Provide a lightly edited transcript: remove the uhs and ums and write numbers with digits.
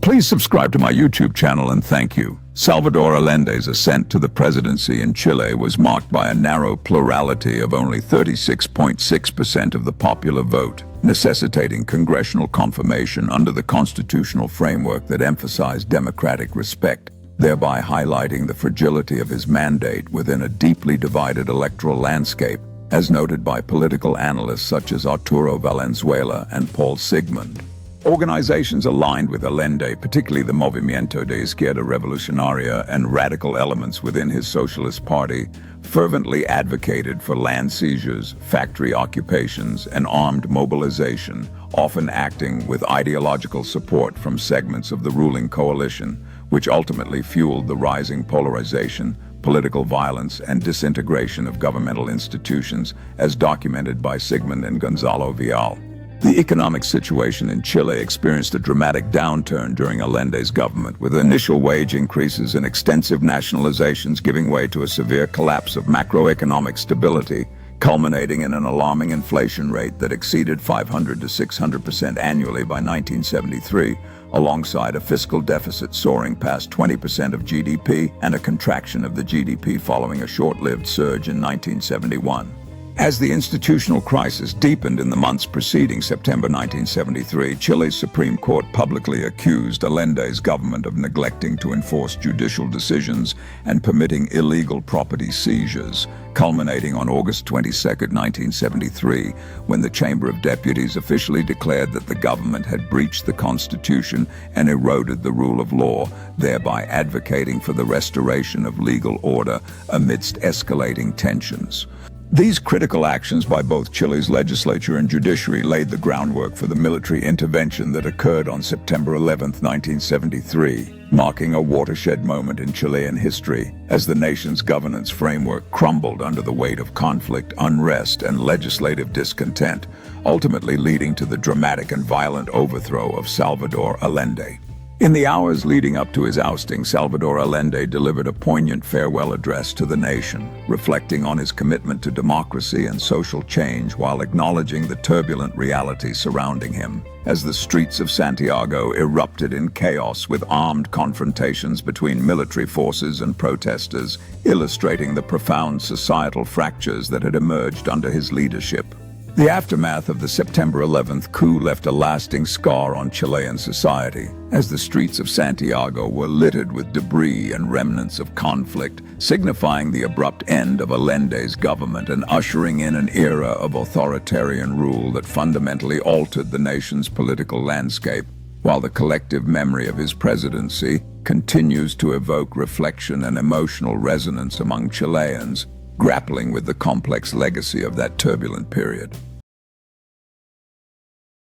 Please subscribe to my YouTube channel and thank you. Salvador Allende's ascent to the presidency in Chile was marked by a narrow plurality of only 36.6% of the popular vote, necessitating congressional confirmation under the constitutional framework that emphasized democratic respect, thereby highlighting the fragility of his mandate within a deeply divided electoral landscape, as noted by political analysts such as Arturo Valenzuela and Paul Sigmund. Organizations aligned with Allende, particularly the Movimiento de Izquierda Revolucionaria and radical elements within his Socialist Party, fervently advocated for land seizures, factory occupations, and armed mobilization, often acting with ideological support from segments of the ruling coalition, which ultimately fueled the rising polarization, political violence, and disintegration of governmental institutions, as documented by Sigmund and Gonzalo Vial. The economic situation in Chile experienced a dramatic downturn during Allende's government, with initial wage increases and extensive nationalizations giving way to a severe collapse of macroeconomic stability, culminating in an alarming inflation rate that exceeded 500 to 600% annually by 1973, alongside a fiscal deficit soaring past 20% of GDP and a contraction of the GDP following a short-lived surge in 1971. As the institutional crisis deepened in the months preceding September 1973, Chile's Supreme Court publicly accused Allende's government of neglecting to enforce judicial decisions and permitting illegal property seizures, culminating on August 22, 1973, when the Chamber of Deputies officially declared that the government had breached the Constitution and eroded the rule of law, thereby advocating for the restoration of legal order amidst escalating tensions. These critical actions by both Chile's legislature and judiciary laid the groundwork for the military intervention that occurred on September 11, 1973, marking a watershed moment in Chilean history as the nation's governance framework crumbled under the weight of conflict, unrest, and legislative discontent, ultimately leading to the dramatic and violent overthrow of Salvador Allende. In the hours leading up to his ousting, Salvador Allende delivered a poignant farewell address to the nation, reflecting on his commitment to democracy and social change while acknowledging the turbulent reality surrounding him, as the streets of Santiago erupted in chaos with armed confrontations between military forces and protesters, illustrating the profound societal fractures that had emerged under his leadership. The aftermath of the September 11th coup left a lasting scar on Chilean society, as the streets of Santiago were littered with debris and remnants of conflict, signifying the abrupt end of Allende's government and ushering in an era of authoritarian rule that fundamentally altered the nation's political landscape. While the collective memory of his presidency continues to evoke reflection and emotional resonance among Chileans, grappling with the complex legacy of that turbulent period.